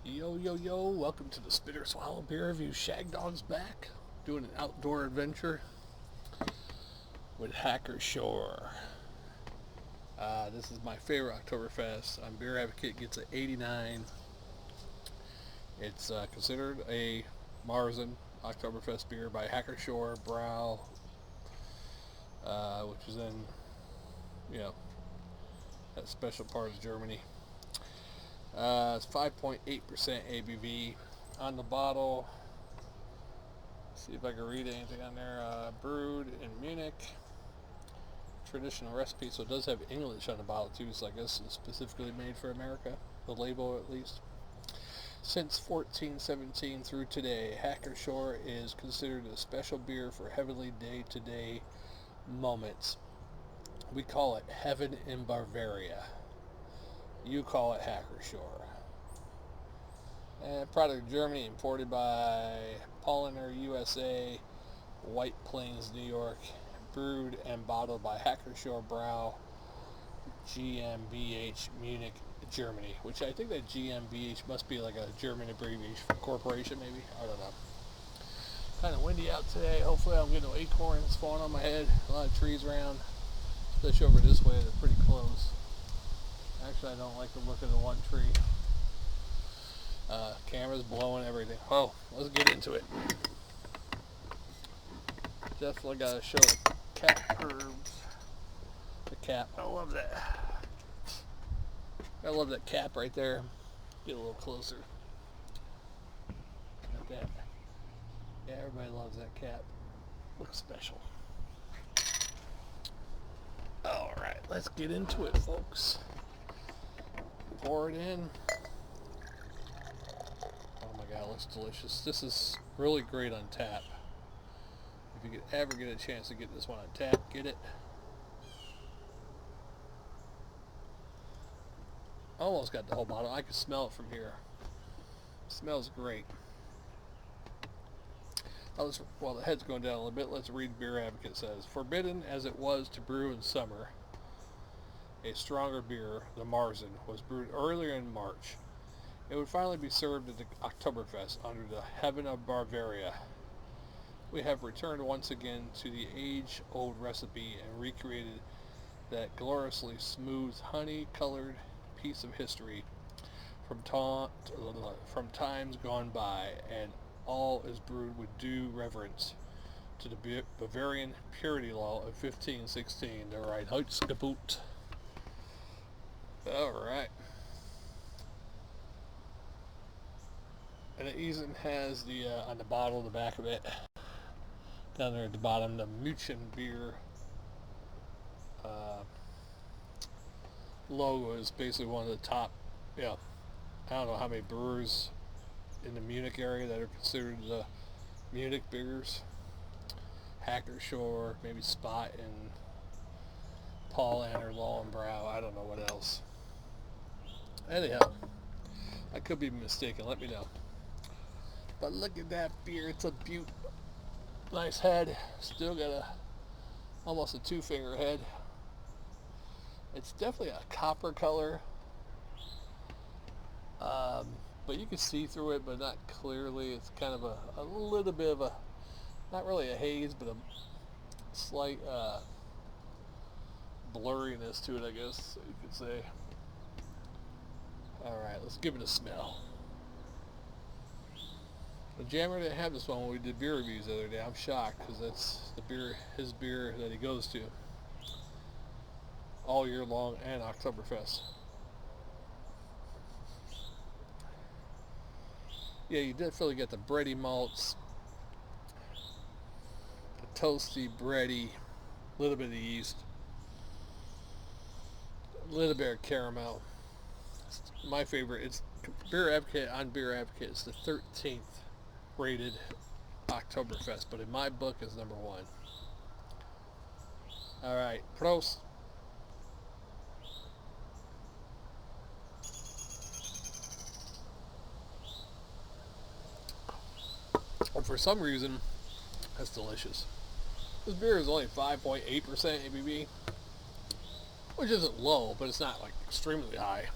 Yo, yo, yo, welcome to the Spitter Swallow Beer Review. Shagdog's back, doing an outdoor adventure with Hacker-Pschorr. This is my favorite Oktoberfest. Beer Advocate gets an 89. It's considered a Marzen Oktoberfest beer by Hacker-Pschorr Brau, which is in, that special part of Germany. It's 5.8% ABV on the bottle. See if I can read anything on there. Brewed in Munich. Traditional recipe, so it does have English on the bottle too, so I guess it's specifically made for America, the label at least. Since 1417 through today, Hacker-Pschorr is considered a special beer for heavenly day-to-day moments. We call it Heaven in Bavaria. You call it Hacker-Pschorr. And product of Germany, imported by Polliner USA, White Plains, New York. Brewed and bottled by Hacker-Pschorr Brau GmbH, Munich, Germany. Which I think that GmbH must be like a German abbreviation for corporation, maybe. I don't know. Kind of windy out today. Hopefully I'm getting no acorns falling on my head. A lot of trees around. Especially over this way, they're pretty close. Actually, I don't like the look of the one tree. Camera's blowing everything. Oh, let's get into it. Definitely got to show the cap curves. The cap. I love that. I love that cap right there. Get a little closer. Like that. Yeah, everybody loves that cap. Looks special. Alright, let's get into it, folks. Pour it in. Oh my god, it looks delicious. This is really great on tap. If you could ever get a chance to get this one on tap, get it. Almost got the whole bottle. I can smell it from here. It smells great. While the head's going down a little bit, let's read Beer Advocate says. Forbidden as it was to brew in summer, a stronger beer, the Marzen, was brewed earlier in March. It would finally be served at the Oktoberfest under the Heaven of Bavaria. We have returned once again to the age-old recipe and recreated that gloriously smooth, honey-colored piece of history from times gone by, and all is brewed with due reverence to the Bavarian purity law of 1516, the Reinheitsgebot. Alright. And it even has the, on the bottle, the back of it, down there at the bottom, the München beer logo is basically one of the top, I don't know how many brewers in the Munich area that are considered the Munich beers. Hacker-Pschorr, maybe Spot, and Polliner, Brau, I don't know what else. Anyhow, I could be mistaken, let me know. But look at that beer, it's a beaut. Nice head, still got almost a two-finger head. It's definitely a copper color, but you can see through it, but not clearly. It's kind of a little bit of a, not really a haze, but a slight blurriness to it, I guess you could say. Alright, let's give it a smell. The Jammer didn't have this one when we did beer reviews the other day. I'm shocked, because that's his beer that he goes to all year long, and Oktoberfest. Yeah, you definitely get the bready malts, the toasty, bready, little bit of yeast, a little bit of caramel. It's my favorite. It's Beer Advocate on Beer Advocate. It's the 13th rated Oktoberfest, but in my book is number one. All right, Prost. And for some reason, that's delicious. This beer is only 5.8% ABV, which isn't low, but it's not like extremely high.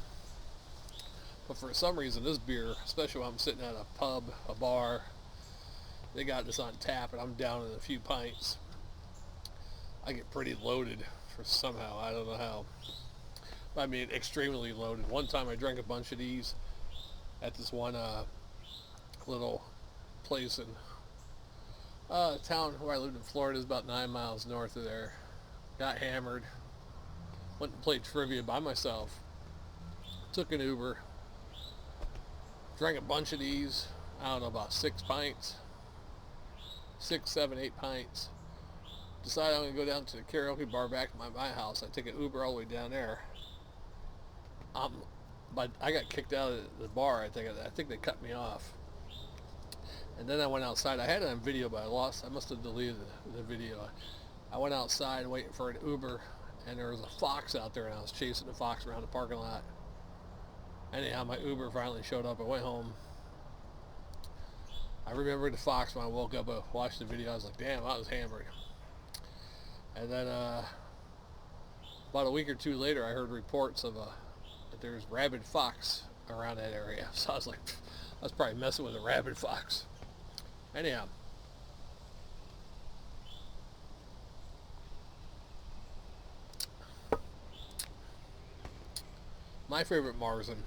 But for some reason, this beer, especially when I'm sitting at a pub, a bar, they got this on tap, and I'm down in a few pints. I get pretty loaded for somehow. I don't know how. I mean, extremely loaded. One time I drank a bunch of these at this one little place in town where I lived in Florida. Is about 9 miles north of there. Got hammered. Went and played trivia by myself. Took an Uber. Drank a bunch of these. I don't know, about 6 pints. 6, 7, 8 pints. Decided I'm going to go down to the karaoke bar back to my house. I take an Uber all the way down there. But I got kicked out of the bar. I think they cut me off. And then I went outside. I had it on video, but I must have deleted the video. I went outside waiting for an Uber, and there was a fox out there, and I was chasing the fox around the parking lot. Anyhow, my Uber finally showed up. I went home. I remembered the fox when I woke up. I watched the video. I was like, damn, I was hammered. And then about a week or two later, I heard reports of that there's rabid fox around that area. So I was like, I was probably messing with a rabid fox. Anyhow. My favorite Marzen.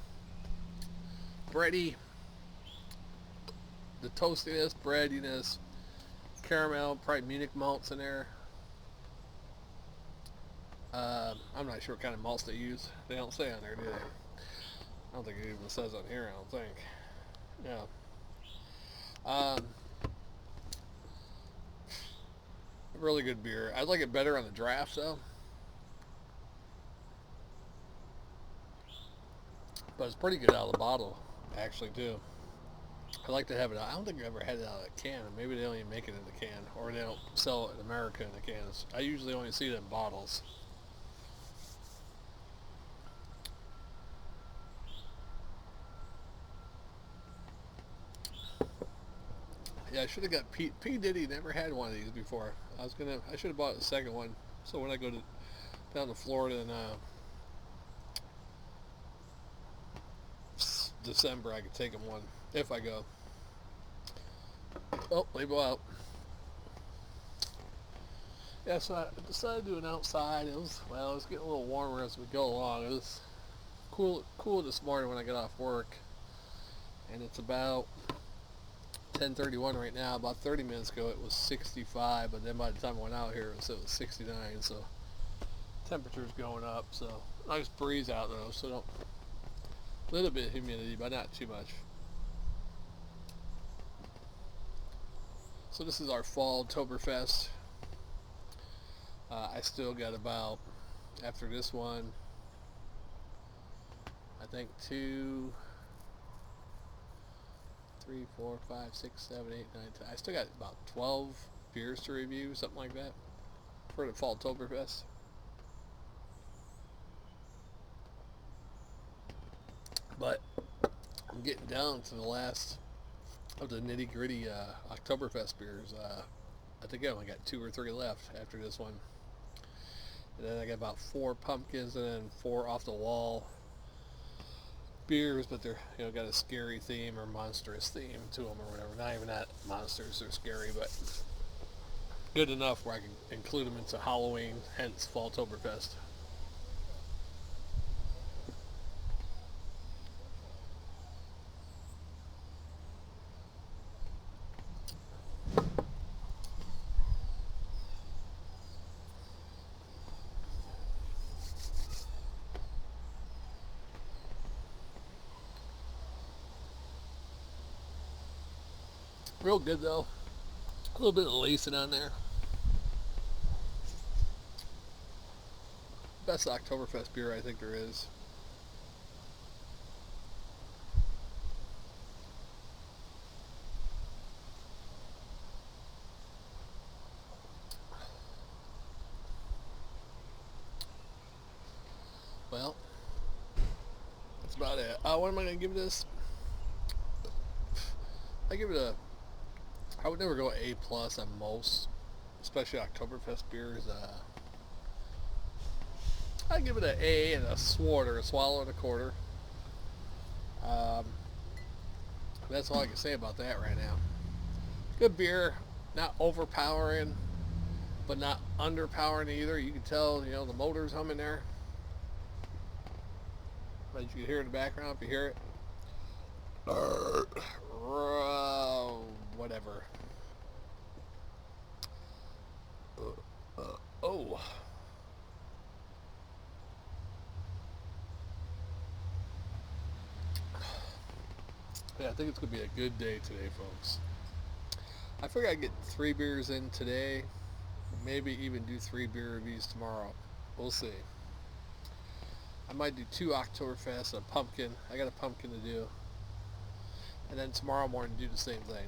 Bready. The toastiness, breadiness, caramel, probably Munich malts in there. I'm not sure what kind of malts they use. They don't say on there, do they? I don't think it even says on here, I don't think. Yeah. Really good beer. I like it better on the draft, though. But it's pretty good out of the bottle, actually, too. I like to have it. I don't think I've ever had it out of a can. Maybe they don't even make it in the can, or they don't sell it in America in the cans. I usually only see it in bottles. Yeah, I should have got P Diddy. Never had one of these before. I should have bought the second one. So when I go down to Florida in December, I could take them one if I go. Oh, label out. Yeah, so I decided to do an outside. It was getting a little warmer as we go along. It was cool this morning when I got off work, and it's about 10:31 right now. About 30 minutes ago, it was 65, but then by the time I went out here, it was 69. So temperature's going up. So nice breeze out though. So a little bit of humidity, but not too much. So this is our Falltoberfest. I still got about, after this one, I think 2, 3, 4, 5, 6, 7, 8, 9, 10. I still got about 12 beers to review, something like that, for the Falltoberfest. But I'm getting down to the last of the nitty-gritty Oktoberfest beers. I think I only got 2 or 3 left after this one. And then I got about 4 pumpkins and then 4 off-the-wall beers, but they're got a scary theme or monstrous theme to them or whatever. Not even that monsters or scary, but good enough where I can include them into Halloween, hence Falltoberfest. Real good though. A little bit of lacing on there. Best Oktoberfest beer I think there is. Well, that's about it. What am I going to give this? I give it I would never go A plus on most, especially Oktoberfest beers. I'd give it an A and a swallow and a quarter. Um, that's all I can say about that right now. Good beer, not overpowering, but not underpowering either. You can tell, the motor's humming there. But you can hear it in the background if you hear it. Whatever. Oh. Yeah, I think it's going to be a good day today, folks. I figure I'd get 3 beers in today. Maybe even do 3 beer reviews tomorrow. We'll see. I might do 2 Oktoberfest, a pumpkin. I got a pumpkin to do. And then tomorrow morning do the same thing.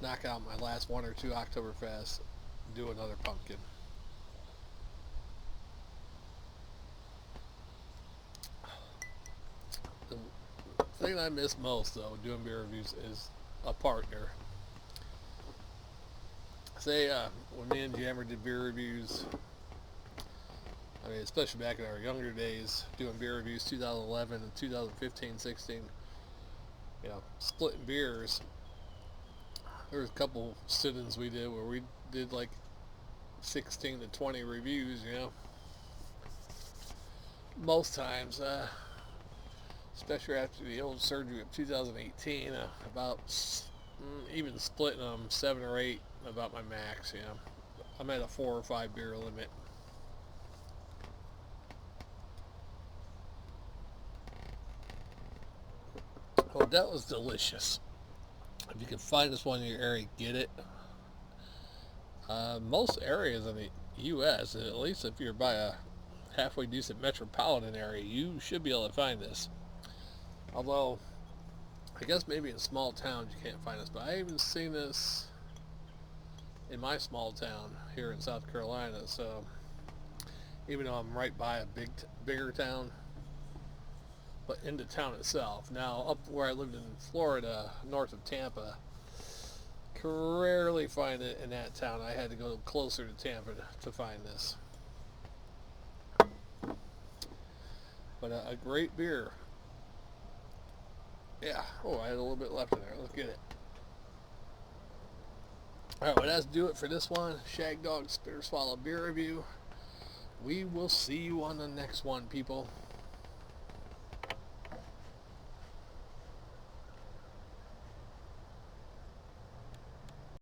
Knock out my last 1 or 2 Oktoberfest. Do another pumpkin. The thing I miss most, though, doing beer reviews is a partner. Say, when me and Jammer did beer reviews, I mean, especially back in our younger days, doing beer reviews 2011 and 2015, 16, splitting beers. There was a couple sit-ins we did where we did like 16 to 20 reviews, Most times, especially after the old surgery of 2018, about even splitting them 7 or 8 about my max, I'm at a 4 or 5 beer limit. Well, that was delicious. If you can find this one in your area, get it. Most areas in the U.S., at least if you're by a halfway decent metropolitan area, you should be able to find this. Although, I guess maybe in small towns you can't find this, but I even seen this in my small town here in South Carolina. So, even though I'm right by a bigger town, but in the town itself. Now, up where I lived in Florida, north of Tampa, could rarely find it in that town. I had to go closer to Tampa to find this. But a great beer. Yeah. Oh, I had a little bit left in there. Let's get it. Alright, well, that's do it for this one. Shagdog Spit or Swallow beer review. We will see you on the next one, people.